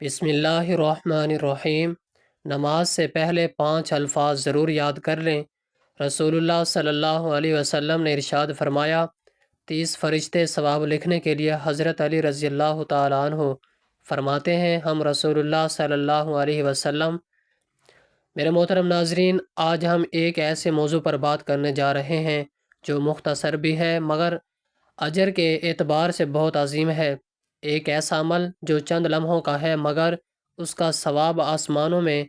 بسم اللہ الرحمن الرحیم۔ نماز سے پہلے 5 الفاظ ضرور یاد کر لیں۔ رسول اللہ صلی اللہ علیہ وسلم نے ارشاد فرمایا، 30 فرشتے ثواب لکھنے کے لیے حضرت علی رضی اللہ تعالیٰ عنہ فرماتے ہیں، ہم رسول اللہ صلی اللہ علیہ وسلم۔ میرے محترم ناظرین، آج ہم ایک ایسے موضوع پر بات کرنے جا رہے ہیں جو مختصر بھی ہے مگر اجر کے اعتبار سے بہت عظیم ہے۔ ایک ایسا عمل جو چند لمحوں کا ہے مگر اس کا ثواب آسمانوں میں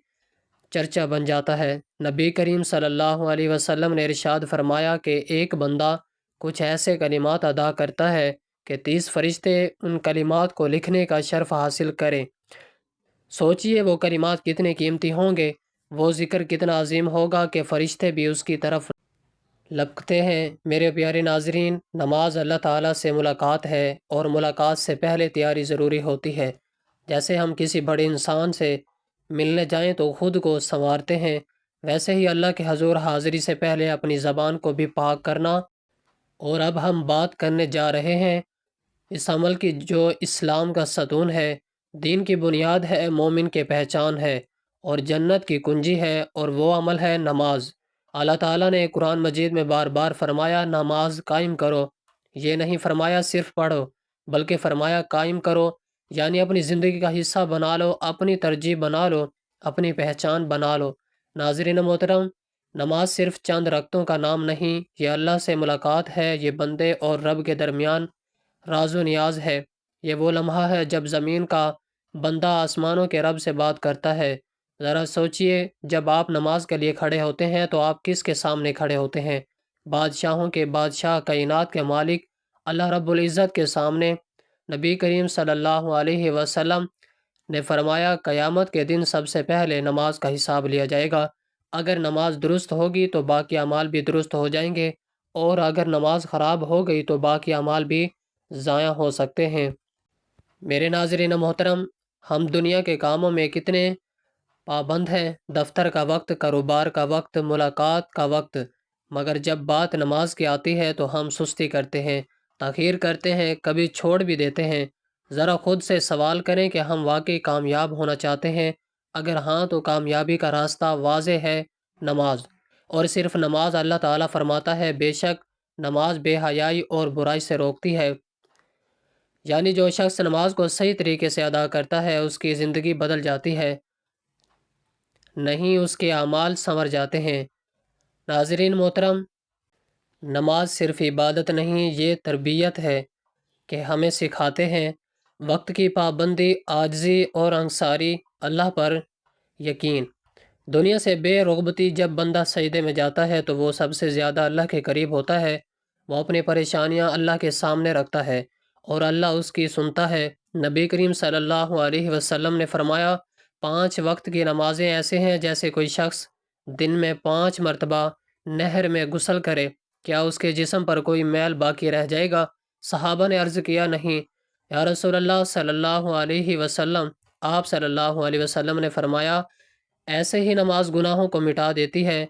چرچا بن جاتا ہے۔ نبی کریم صلی اللہ علیہ وسلم نے ارشاد فرمایا کہ ایک بندہ کچھ ایسے کلمات ادا کرتا ہے کہ 30 فرشتے ان کلمات کو لکھنے کا شرف حاصل کریں۔ سوچئے وہ کلمات کتنے قیمتی ہوں گے، وہ ذکر کتنا عظیم ہوگا کہ فرشتے بھی اس کی طرف لپکتے ہیں۔ میرے پیارے ناظرین، نماز اللہ تعالیٰ سے ملاقات ہے اور ملاقات سے پہلے تیاری ضروری ہوتی ہے۔ جیسے ہم کسی بڑے انسان سے ملنے جائیں تو خود کو سنوارتے ہیں، ویسے ہی اللہ کے حضور حاضری سے پہلے اپنی زبان کو بھی پاک کرنا۔ اور اب ہم بات کرنے جا رہے ہیں اس عمل کی جو اسلام کا ستون ہے، دین کی بنیاد ہے، مومن کی پہچان ہے اور جنت کی کنجی ہے، اور وہ عمل ہے نماز۔ اللہ تعالیٰ نے قرآن مجید میں بار بار فرمایا نماز قائم کرو، یہ نہیں فرمایا صرف پڑھو، بلکہ فرمایا قائم کرو، یعنی اپنی زندگی کا حصہ بنا لو، اپنی ترجیح بنا لو، اپنی پہچان بنا لو۔ ناظرین محترم، نماز صرف چند رکعتوں کا نام نہیں، یہ اللہ سے ملاقات ہے، یہ بندے اور رب کے درمیان راز و نیاز ہے۔ یہ وہ لمحہ ہے جب زمین کا بندہ آسمانوں کے رب سے بات کرتا ہے۔ ذرا سوچئے، جب آپ نماز کے لیے کھڑے ہوتے ہیں تو آپ کس کے سامنے کھڑے ہوتے ہیں؟ بادشاہوں کے بادشاہ، کائنات کے مالک اللہ رب العزت کے سامنے۔ نبی کریم صلی اللہ علیہ وسلم نے فرمایا قیامت کے دن سب سے پہلے نماز کا حساب لیا جائے گا۔ اگر نماز درست ہوگی تو باقی اعمال بھی درست ہو جائیں گے، اور اگر نماز خراب ہو گئی تو باقی اعمال بھی ضائع ہو سکتے ہیں۔ میرے ناظرین محترم، ہم دنیا کے کاموں میں کتنے پابند ہیں، دفتر کا وقت، کاروبار کا وقت، ملاقات کا وقت، مگر جب بات نماز کی آتی ہے تو ہم سستی کرتے ہیں، تاخیر کرتے ہیں، کبھی چھوڑ بھی دیتے ہیں۔ ذرا خود سے سوال کریں کہ ہم واقعی کامیاب ہونا چاہتے ہیں؟ اگر ہاں تو کامیابی کا راستہ واضح ہے، نماز۔ اور صرف نماز، اللہ تعالیٰ فرماتا ہے بے شک نماز بے حیائی اور برائی سے روکتی ہے، یعنی جو شخص نماز کو صحیح طریقے سے ادا کرتا ہے اس کی زندگی بدل جاتی ہے، نہیں اس کے اعمال سنور جاتے ہیں۔ ناظرین محترم، نماز صرف عبادت نہیں، یہ تربیت ہے کہ ہمیں سکھاتے ہیں وقت کی پابندی، عاجزی اور انکساری، اللہ پر یقین۔ دنیا سے بے رغبتی۔ جب بندہ سجدے میں جاتا ہے تو وہ سب سے زیادہ اللہ کے قریب ہوتا ہے، وہ اپنی پریشانیاں اللہ کے سامنے رکھتا ہے اور اللہ اس کی سنتا ہے۔ نبی کریم صلی اللہ علیہ وسلم نے فرمایا 5 وقت کی نمازیں ایسے ہیں جیسے کوئی شخص دن میں 5 مرتبہ نہر میں غسل کرے، کیا اس کے جسم پر کوئی میل باقی رہ جائے گا؟ صحابہ نے عرض کیا نہیں یا رسول اللہ صلی اللہ علیہ وسلم۔ آپ صلی اللہ علیہ وسلم نے فرمایا ایسے ہی نماز گناہوں کو مٹا دیتی ہے۔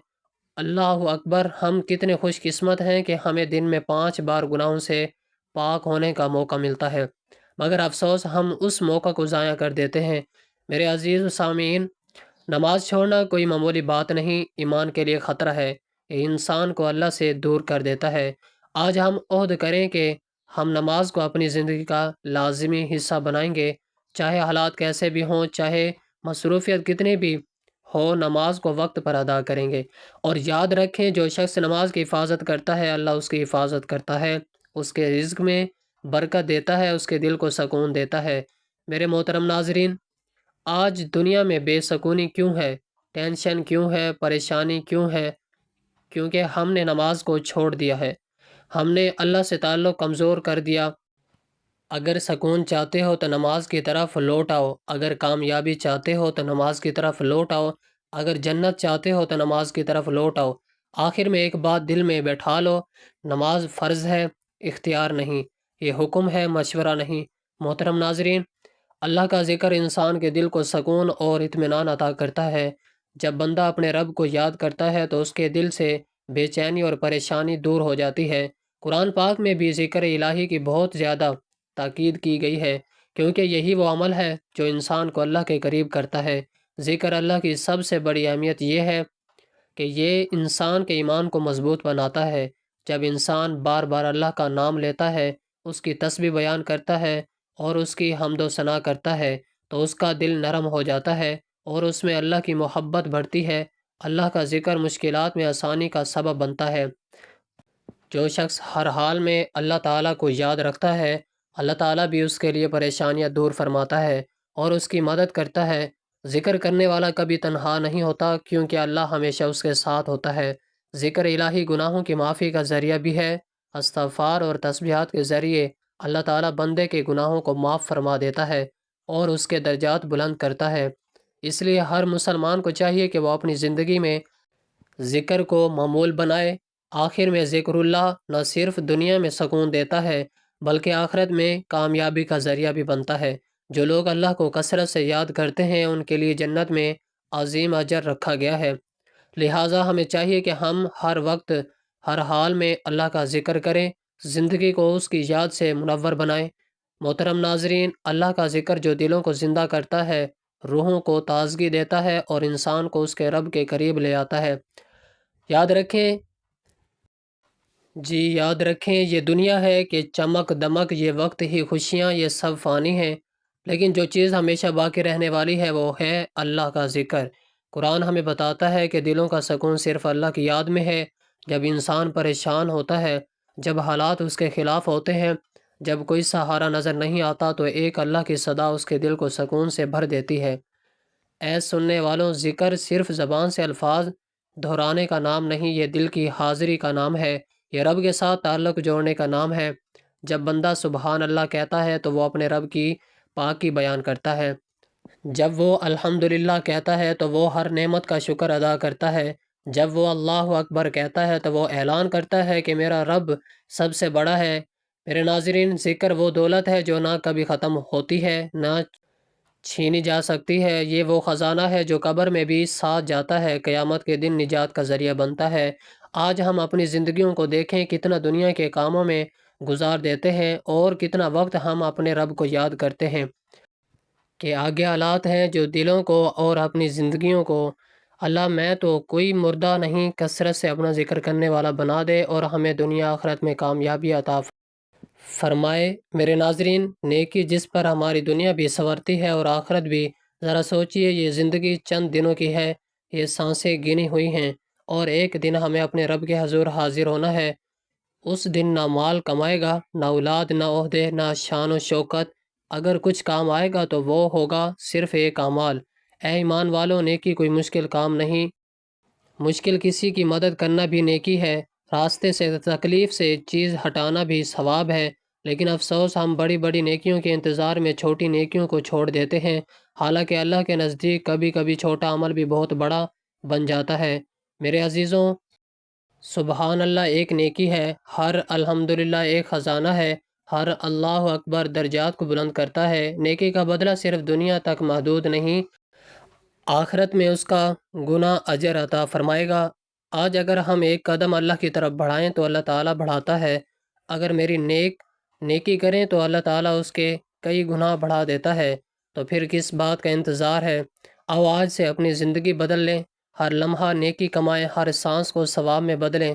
اللہ اکبر! ہم کتنے خوش قسمت ہیں کہ ہمیں دن میں 5 بار گناہوں سے پاک ہونے کا موقع ملتا ہے، مگر افسوس ہم اس موقع کو ضائع کر دیتے ہیں۔ میرے عزیز سامعین، نماز چھوڑنا کوئی معمولی بات نہیں، ایمان کے لیے خطرہ ہے، یہ انسان کو اللہ سے دور کر دیتا ہے۔ آج ہم عہد کریں کہ ہم نماز کو اپنی زندگی کا لازمی حصہ بنائیں گے، چاہے حالات کیسے بھی ہوں، چاہے مصروفیت کتنی بھی ہو، نماز کو وقت پر ادا کریں گے۔ اور یاد رکھیں جو شخص نماز کی حفاظت کرتا ہے اللہ اس کی حفاظت کرتا ہے، اس کے رزق میں برکت دیتا ہے، اس کے دل کو سکون دیتا ہے۔ میرے محترم ناظرین، آج دنیا میں بے سکونی کیوں ہے، ٹینشن کیوں ہے، پریشانی کیوں ہے؟ کیونکہ ہم نے نماز کو چھوڑ دیا ہے، ہم نے اللہ سے تعلق کمزور کر دیا۔ اگر سکون چاہتے ہو تو نماز کی طرف لوٹ آؤ، اگر کامیابی چاہتے ہو تو نماز کی طرف لوٹ آؤ، اگر جنت چاہتے ہو تو نماز کی طرف لوٹ آؤ۔ آخر میں ایک بات دل میں بیٹھا لو، نماز فرض ہے، اختیار نہیں، یہ حکم ہے، مشورہ نہیں۔ محترم ناظرین، اللہ کا ذکر انسان کے دل کو سکون اور اطمینان عطا کرتا ہے۔ جب بندہ اپنے رب کو یاد کرتا ہے تو اس کے دل سے بے چینی اور پریشانی دور ہو جاتی ہے۔ قرآن پاک میں بھی ذکر الہی کی بہت زیادہ تاکید کی گئی ہے۔ کیونکہ یہی وہ عمل ہے جو انسان کو اللہ کے قریب کرتا ہے۔ ذکر اللہ کی سب سے بڑی اہمیت یہ ہے کہ یہ انسان کے ایمان کو مضبوط بناتا ہے۔ جب انسان بار بار اللہ کا نام لیتا ہے، اس کی تسبیح بیان کرتا ہے اور اس کی حمد و ثنا کرتا ہے تو اس کا دل نرم ہو جاتا ہے اور اس میں اللہ کی محبت بڑھتی ہے۔ اللہ کا ذکر مشکلات میں آسانی کا سبب بنتا ہے۔ جو شخص ہر حال میں اللہ تعالیٰ کو یاد رکھتا ہے، اللہ تعالیٰ بھی اس کے لیے پریشانیاں دور فرماتا ہے اور اس کی مدد کرتا ہے۔ ذکر کرنے والا کبھی تنہا نہیں ہوتا کیونکہ اللہ ہمیشہ اس کے ساتھ ہوتا ہے۔ ذکر الہی گناہوں کی معافی کا ذریعہ بھی ہے۔ استغفار اور تسبیحات کے ذریعے اللہ تعالیٰ بندے کے گناہوں کو معاف فرما دیتا ہے اور اس کے درجات بلند کرتا ہے۔ اس لیے ہر مسلمان کو چاہیے کہ وہ اپنی زندگی میں ذکر کو معمول بنائے۔ آخر میں ذکر اللہ نہ صرف دنیا میں سکون دیتا ہے بلکہ آخرت میں کامیابی کا ذریعہ بھی بنتا ہے۔ جو لوگ اللہ کو کثرت سے یاد کرتے ہیں ان کے لیے جنت میں عظیم اجر رکھا گیا ہے۔ لہٰذا ہمیں چاہیے کہ ہم ہر وقت ہر حال میں اللہ کا ذکر کریں، زندگی کو اس کی یاد سے منور بنائیں۔ محترم ناظرین، اللہ کا ذکر جو دلوں کو زندہ کرتا ہے، روحوں کو تازگی دیتا ہے اور انسان کو اس کے رب کے قریب لے آتا ہے۔ یاد رکھیں یاد رکھیں یہ دنیا ہے کہ چمک دمک، یہ وقت ہی خوشیاں، یہ سب فانی ہیں، لیکن جو چیز ہمیشہ باقی رہنے والی ہے وہ ہے اللہ کا ذکر۔ قرآن ہمیں بتاتا ہے کہ دلوں کا سکون صرف اللہ کی یاد میں ہے۔ جب انسان پریشان ہوتا ہے، جب حالات اس کے خلاف ہوتے ہیں، جب کوئی سہارا نظر نہیں آتا تو ایک اللہ کی صدا اس کے دل کو سکون سے بھر دیتی ہے۔ اے سننے والوں، ذکر صرف زبان سے الفاظ دہرانے کا نام نہیں، یہ دل کی حاضری کا نام ہے، یہ رب کے ساتھ تعلق جوڑنے کا نام ہے۔ جب بندہ سبحان اللہ کہتا ہے تو وہ اپنے رب کی پاکی بیان کرتا ہے۔ جب وہ الحمدللہ کہتا ہے تو وہ ہر نعمت کا شکر ادا کرتا ہے۔ جب وہ اللہ اکبر کہتا ہے تو وہ اعلان کرتا ہے کہ میرا رب سب سے بڑا ہے۔ میرے ناظرین، ذکر وہ دولت ہے جو نہ کبھی ختم ہوتی ہے نہ چھینی جا سکتی ہے۔ یہ وہ خزانہ ہے جو قبر میں بھی ساتھ جاتا ہے، قیامت کے دن نجات کا ذریعہ بنتا ہے۔ آج ہم اپنی زندگیوں کو دیکھیں، کتنا دنیا کے کاموں میں گزار دیتے ہیں اور کتنا وقت ہم اپنے رب کو یاد کرتے ہیں کہ آگے حالات ہیں جو دلوں کو اور اپنی زندگیوں کو اللہ میں تو کوئی مردہ نہیں کثرت سے اپنا ذکر کرنے والا بنا دے اور ہمیں دنیا آخرت میں کامیابی عطا فرمائے۔ میرے ناظرین، نیکی جس پر ہماری دنیا بھی سنورتی ہے اور آخرت بھی، ذرا سوچئے یہ زندگی چند دنوں کی ہے، یہ سانسیں گنی ہوئی ہیں اور ایک دن ہمیں اپنے رب کے حضور حاضر ہونا ہے۔ اس دن نہ مال کمائے گا، نہ اولاد، نہ عہدے، نہ شان و شوکت۔ اگر کچھ کام آئے گا تو وہ ہوگا صرف ایک اعمال۔ اے ایمان والوں، نیکی کوئی مشکل کام نہیں، مشکل کسی کی مدد کرنا بھی نیکی ہے، راستے سے تکلیف سے چیز ہٹانا بھی ثواب ہے، لیکن افسوس ہم بڑی بڑی نیکیوں کے انتظار میں چھوٹی نیکیوں کو چھوڑ دیتے ہیں، حالانکہ اللہ کے نزدیک کبھی کبھی چھوٹا عمل بھی بہت بڑا بن جاتا ہے۔ میرے عزیزوں، سبحان اللہ ایک نیکی ہے، ہر الحمدللہ ایک خزانہ ہے، ہر اللہ اکبر درجات کو بلند کرتا ہے۔ نیکی کا بدلہ صرف دنیا تک محدود نہیں، آخرت میں اس کا گنا اجر عطا فرمائے گا۔ آج اگر ہم ایک قدم اللہ کی طرف بڑھائیں تو اللہ تعالیٰ بڑھاتا ہے، اگر میری نیکی کریں تو اللہ تعالیٰ اس کے کئی گناہ بڑھا دیتا ہے، تو پھر کس بات کا انتظار ہے؟ آؤ آج سے اپنی زندگی بدل لیں، ہر لمحہ نیکی کمائیں، ہر سانس کو ثواب میں بدلیں،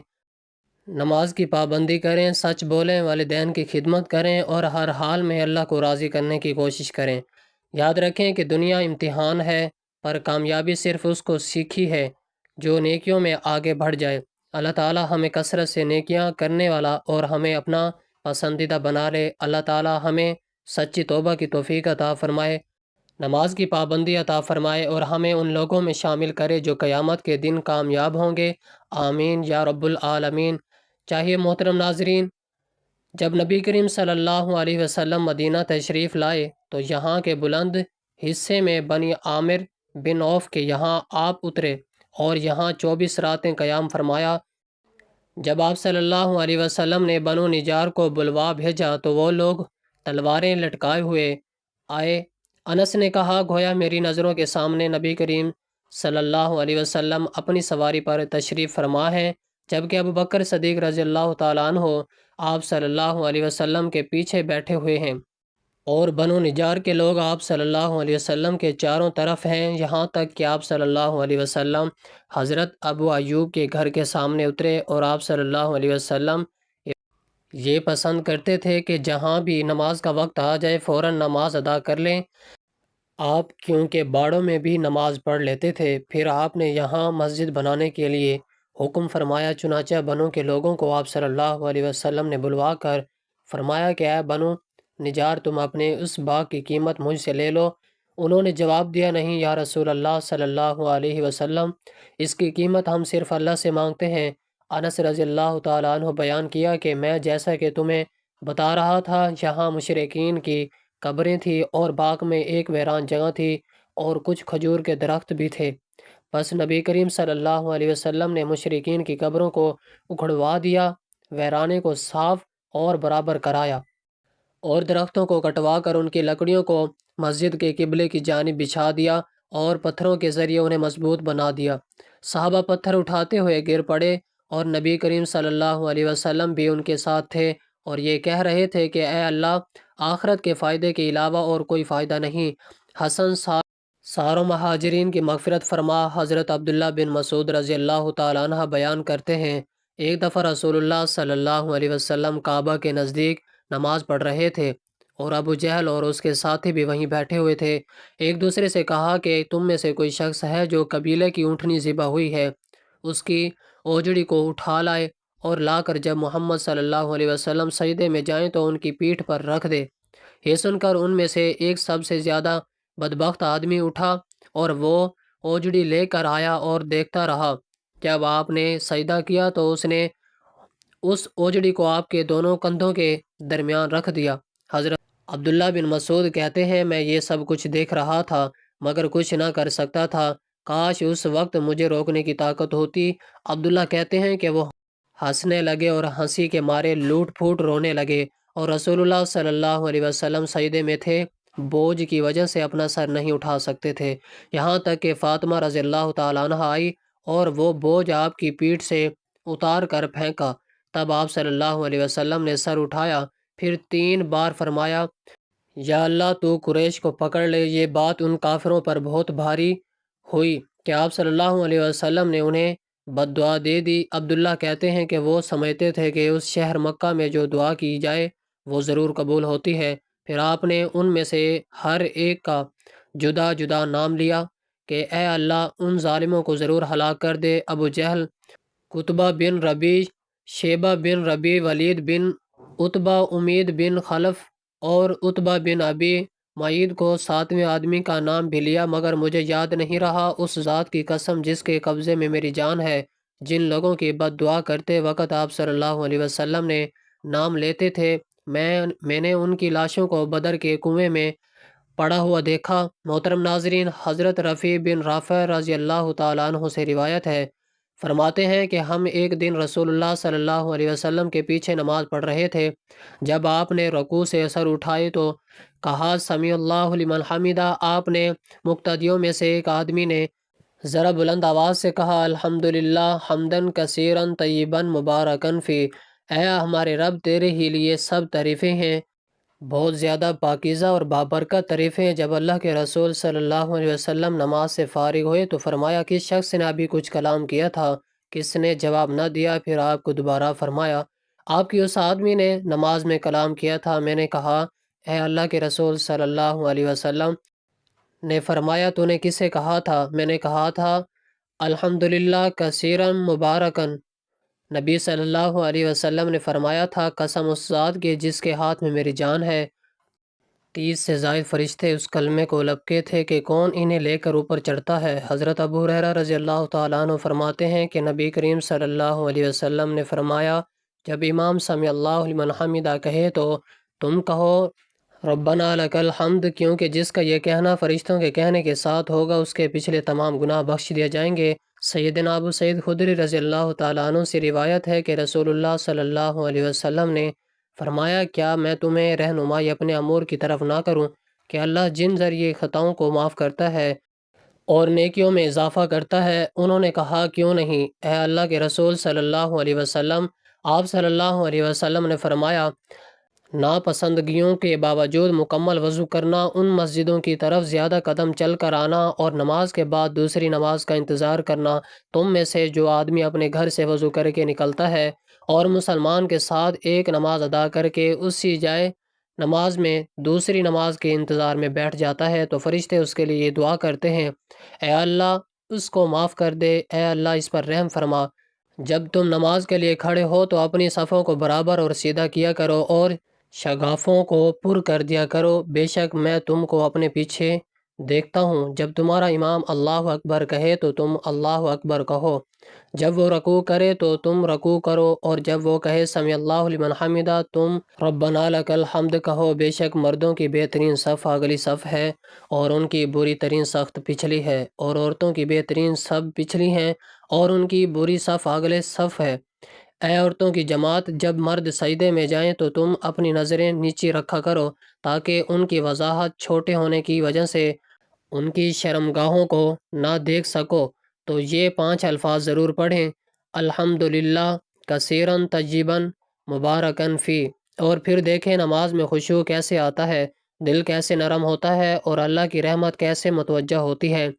نماز کی پابندی کریں، سچ بولیں، والدین کی خدمت کریں اور ہر حال میں اللہ کو راضی کرنے کی کوشش کریں۔ یاد رکھیں کہ دنیا امتحان ہے، پر کامیابی صرف اس کو سیکھی ہے جو نیکیوں میں آگے بڑھ جائے۔ اللہ تعالیٰ ہمیں کثرت سے نیکیاں کرنے والا اور ہمیں اپنا پسندیدہ بنا لے۔ اللہ تعالیٰ ہمیں سچی توبہ کی توفیق عطا فرمائے، نماز کی پابندی عطا فرمائے اور ہمیں ان لوگوں میں شامل کرے جو قیامت کے دن کامیاب ہوں گے۔ آمین یا رب العالمین۔ چاہیے محترم ناظرین، جب نبی کریم صلی اللہ علیہ وسلم مدینہ تشریف لائے تو یہاں کے بلند حصے میں بنی عامر بن عوف کے یہاں آپ اترے اور یہاں 24 راتیں قیام فرمایا۔ جب آپ صلی اللہ علیہ وسلم نے بنو نجار کو بلوا بھیجا تو وہ لوگ تلواریں لٹکائے ہوئے آئے۔ انس نے کہا، گویا میری نظروں کے سامنے نبی کریم صلی اللہ علیہ وسلم اپنی سواری پر تشریف فرما ہیں، جبکہ ابوبکر صدیق رضی اللہ تعالیٰ عنہ آپ صلی اللہ علیہ وسلم کے پیچھے بیٹھے ہوئے ہیں۔ اور بنو نجار کے لوگ آپ صلی اللہ علیہ وسلم کے چاروں طرف ہیں، یہاں تک کہ آپ صلی اللہ علیہ وسلم حضرت ابو ایوب کے گھر کے سامنے اترے، اور آپ صلی اللہ علیہ وسلم یہ پسند کرتے تھے کہ جہاں بھی نماز کا وقت آ جائے فوراً نماز ادا کر لیں۔ آپ کیونکہ باڑوں میں بھی نماز پڑھ لیتے تھے، پھر آپ نے یہاں مسجد بنانے کے لیے حکم فرمایا، چنانچہ بنو کے لوگوں کو آپ صلی اللہ علیہ وسلم نے بلوا کر فرمایا کہ اے بنو نجار، تم اپنے اس باغ کی قیمت مجھ سے لے لو۔ انہوں نے جواب دیا، نہیں یا رسول اللہ صلی اللہ علیہ وسلم، اس کی قیمت ہم صرف اللہ سے مانگتے ہیں۔ انس رضی اللہ تعالیٰ عنہ بیان کیا کہ میں جیسا کہ تمہیں بتا رہا تھا، یہاں مشرکین کی قبریں تھیں اور باغ میں ایک ویران جگہ تھی اور کچھ کھجور کے درخت بھی تھے۔ بس نبی کریم صلی اللہ علیہ وسلم نے مشرکین کی قبروں کو اکھڑوا دیا، ویرانے کو صاف اور برابر کرایا اور درختوں کو کٹوا کر ان کی لکڑیوں کو مسجد کے قبلے کی جانب بچھا دیا اور پتھروں کے ذریعے انہیں مضبوط بنا دیا۔ صحابہ پتھر اٹھاتے ہوئے گر پڑے اور نبی کریم صلی اللہ علیہ وسلم بھی ان کے ساتھ تھے اور یہ کہہ رہے تھے کہ اے اللہ، آخرت کے فائدے کے علاوہ اور کوئی فائدہ نہیں۔ حسن ساروں مہاجرین کی مغفرت فرما۔ حضرت عبداللہ بن مسعود رضی اللہ تعالیٰ عنہ بیان کرتے ہیں، ایک دفعہ رسول اللہ صلی اللہ علیہ وسلم کعبہ کے نزدیک نماز پڑھ رہے تھے اور ابو جہل اور اس کے ساتھی بھی وہیں بیٹھے ہوئے تھے۔ ایک دوسرے سے کہا کہ تم میں سے کوئی شخص ہے جو قبیلے کی اونٹنی ذبح ہوئی ہے، اس کی اوجڑی کو اٹھا لائے اور لا کر جب محمد صلی اللہ علیہ وسلم سجدے میں جائیں تو ان کی پیٹھ پر رکھ دے۔ یہ سن کر ان میں سے ایک سب سے زیادہ بدبخت آدمی اٹھا اور وہ اوجڑی لے کر آیا اور دیکھتا رہا۔ جب آپ نے سجدہ کیا تو اس نے اس اوجڑی کو آپ کے دونوں کندھوں کے درمیان رکھ دیا۔ حضرت عبداللہ بن مسعود کہتے ہیں، میں یہ سب کچھ دیکھ رہا تھا مگر کچھ نہ کر سکتا تھا، کاش اس وقت مجھے روکنے کی طاقت ہوتی۔ عبداللہ کہتے ہیں کہ وہ ہنسنے لگے اور ہنسی کے مارے لوٹ پھوٹ رونے لگے، اور رسول اللہ صلی اللہ علیہ وسلم سجدے میں تھے، بوجھ کی وجہ سے اپنا سر نہیں اٹھا سکتے تھے، یہاں تک کہ فاطمہ رضی اللہ تعالیٰ عنہ آئی اور وہ بوجھ آپ کی پیٹھ سے اتار کر پھینکا۔ تب آپ صلی اللہ علیہ وسلم نے سر اٹھایا، پھر 3 بار فرمایا، یا اللہ تو قریش کو پکڑ لے۔ یہ بات ان کافروں پر بہت بھاری ہوئی کہ آپ صلی اللہ علیہ وسلم نے انہیں بد دعا دے دی۔ عبداللہ کہتے ہیں کہ وہ سمجھتے تھے کہ اس شہر مکہ میں جو دعا کی جائے وہ ضرور قبول ہوتی ہے۔ پھر آپ نے ان میں سے ہر ایک کا جدا جدا نام لیا کہ اے اللہ، ان ظالموں کو ضرور ہلاک کر دے۔ ابو جہل، قطبہ بن ربیع، شیبہ بن ربیع، ولید بن عتبہ، امید بن خلف اور عتبہ بن ابی معید کو 7ویں آدمی کا نام بھی لیا، مگر مجھے یاد نہیں رہا۔ اس ذات کی قسم جس کے قبضے میں میری جان ہے، جن لوگوں کی بد دعا کرتے وقت آپ صلی اللہ علیہ وسلم نے نام لیتے تھے، میں نے ان کی لاشوں کو بدر کے کنویں میں پڑا ہوا دیکھا۔ محترم ناظرین، حضرت رفیع بن رافع رضی اللہ تعالیٰ عنہ سے روایت ہے، فرماتے ہیں کہ ہم ایک دن رسول اللہ صلی اللہ علیہ وسلم کے پیچھے نماز پڑھ رہے تھے، جب آپ نے رکوع سے سر اٹھائے تو کہا سمیع اللہ لمن حمیدہ۔ آپ نے مقتدیوں میں سے ایک آدمی نے ذرا بلند آواز سے کہا، الحمدللہ حمدن کثیرن طیبن مبارکن فی۔ اے ہمارے رب، تیرے ہی لیے سب تعریفیں ہیں، بہت زیادہ پاکیزہ اور بابرکت تعریفیں۔ جب اللہ کے رسول صلی اللہ علیہ وسلم نماز سے فارغ ہوئے تو فرمایا، کس شخص نے ابھی کچھ کلام کیا تھا؟ کس نے جواب نہ دیا؟ پھر آپ کو دوبارہ فرمایا، آپ کی اس آدمی نے نماز میں کلام کیا تھا۔ میں نے کہا، اے اللہ کے رسول صلی اللہ علیہ وسلم نے فرمایا، تو نے کسے کہا تھا؟ میں نے کہا تھا الحمدللہ کثیرن مبارکن۔ نبی صلی اللہ علیہ وسلم نے فرمایا تھا، قسم اس ذات کی جس کے ہاتھ میں میری جان ہے، 30 سے زائد فرشتے اس کلمے کو لپکے تھے کہ کون انہیں لے کر اوپر چڑھتا ہے۔ حضرت ابو ہریرہ رضی اللہ تعالیٰ عنہ فرماتے ہیں کہ نبی کریم صلی اللہ علیہ وسلم نے فرمایا، جب امام سمیع اللہ لمن حمیدہ کہے تو تم کہو ربنا لک الحمد، کیونکہ جس کا یہ کہنا فرشتوں کے کہنے کے ساتھ ہوگا اس کے پچھلے تمام گناہ بخش دیے جائیں گے۔ سیدنا ابو سعید خدری رضی اللہ تعالیٰ عنہ سے روایت ہے کہ رسول اللہ صلی اللہ علیہ وسلم نے فرمایا، کیا میں تمہیں رہنمائی اپنے امور کی طرف نہ کروں کہ اللہ جن ذریعے خطاؤں کو معاف کرتا ہے اور نیکیوں میں اضافہ کرتا ہے؟ انہوں نے کہا، کیوں نہیں اے اللہ کے رسول صلی اللہ علیہ وسلم؟ آپ صلی اللہ علیہ وسلم نے فرمایا، ناپسندگیوں کے باوجود مکمل وضو کرنا، ان مسجدوں کی طرف زیادہ قدم چل کر آنا اور نماز کے بعد دوسری نماز کا انتظار کرنا۔ تم میں سے جو آدمی اپنے گھر سے وضو کر کے نکلتا ہے اور مسلمان کے ساتھ ایک نماز ادا کر کے اسی جائے نماز میں دوسری نماز کے انتظار میں بیٹھ جاتا ہے تو فرشتے اس کے لیے یہ دعا کرتے ہیں، اے اللہ اس کو معاف کر دے، اے اللہ اس پر رحم فرما۔ جب تم نماز کے لیے کھڑے ہو تو اپنی صفوں کو برابر اور سیدھا کیا کرو اور شگافوں کو پر کر دیا کرو، بے شک میں تم کو اپنے پیچھے دیکھتا ہوں۔ جب تمہارا امام اللہ اکبر کہے تو تم اللہ اکبر کہو، جب وہ رکوع کرے تو تم رکوع کرو، اور جب وہ کہے سمیع اللہ لمن حمدہ تم ربنا لک الحمد کہو۔ بے شک مردوں کی بہترین صف اگلی صف ہے اور ان کی بری ترین صف پچھلی ہے، اور عورتوں کی بہترین صف پچھلی ہیں اور ان کی بری صف اگلے صف ہے۔ اے عورتوں کی جماعت، جب مرد سجدے میں جائیں تو تم اپنی نظریں نیچی رکھا کرو تاکہ ان کی وضاحت چھوٹے ہونے کی وجہ سے ان کی شرمگاہوں کو نہ دیکھ سکو۔ تو یہ 5 الفاظ ضرور پڑھیں، الحمدللہ کثیراً طیباً مبارکاً فی، اور پھر دیکھیں نماز میں خشوع کیسے آتا ہے، دل کیسے نرم ہوتا ہے اور اللہ کی رحمت کیسے متوجہ ہوتی ہے۔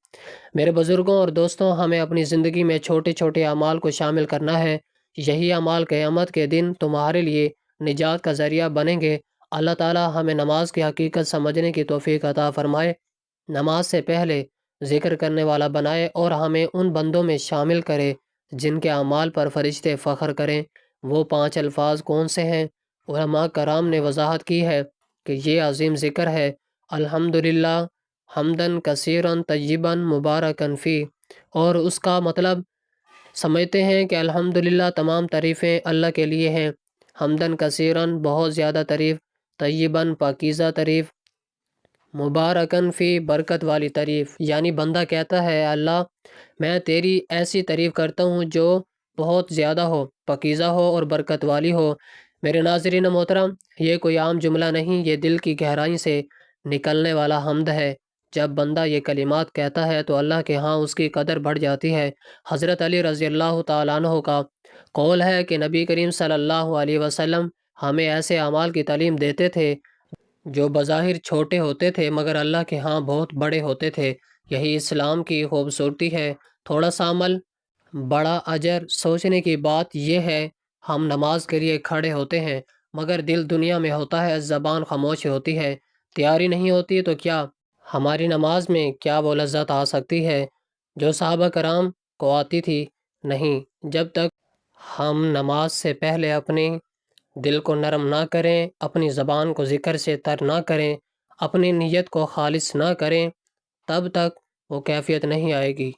میرے بزرگوں اور دوستوں، ہمیں اپنی زندگی میں چھوٹے چھوٹے اعمال کو شامل کرنا ہے، یہی اعمال قیامت کے دن تمہارے لیے نجات کا ذریعہ بنیں گے۔ اللہ تعالی ہمیں نماز کی حقیقت سمجھنے کی توفیق عطا فرمائے، نماز سے پہلے ذکر کرنے والا بنائے اور ہمیں ان بندوں میں شامل کرے جن کے اعمال پر فرشتے فخر کریں۔ وہ 5 الفاظ کون سے ہیں؟ علماء کرام نے وضاحت کی ہے کہ یہ عظیم ذکر ہے، الحمدللہ حمداً کثیراً طیباً مبارکاً فی، اور اس کا مطلب سمجھتے ہیں کہ الحمدللہ تمام تعریفیں اللہ کے لیے ہیں، حمداً کثیراً بہت زیادہ تعریف، طیباً پاکیزہ تعریف، مبارکاً فی برکت والی تعریف، یعنی بندہ کہتا ہے اللہ میں تیری ایسی تعریف کرتا ہوں جو بہت زیادہ ہو، پاکیزہ ہو اور برکت والی ہو۔ میرے ناظرین محترم، یہ کوئی عام جملہ نہیں، یہ دل کی گہرائی سے نکلنے والا حمد ہے۔ جب بندہ یہ کلمات کہتا ہے تو اللہ کے ہاں اس کی قدر بڑھ جاتی ہے۔ حضرت علی رضی اللہ تعالیٰ عنہ کا قول ہے کہ نبی کریم صلی اللہ علیہ وسلم ہمیں ایسے اعمال کی تعلیم دیتے تھے جو بظاہر چھوٹے ہوتے تھے مگر اللہ کے ہاں بہت بڑے ہوتے تھے۔ یہی اسلام کی خوبصورتی ہے، تھوڑا سا عمل بڑا اجر۔ سوچنے کی بات یہ ہے، ہم نماز کے لیے کھڑے ہوتے ہیں مگر دل دنیا میں ہوتا ہے، زبان خاموش ہوتی ہے، تیاری نہیں ہوتی، تو کیا ہماری نماز میں کیا وہ لذت آ سکتی ہے جو صحابہ کرام کو آتی تھی؟ نہیں۔ جب تک ہم نماز سے پہلے اپنے دل کو نرم نہ کریں، اپنی زبان کو ذکر سے تر نہ کریں، اپنی نیت کو خالص نہ کریں، تب تک وہ کیفیت نہیں آئے گی۔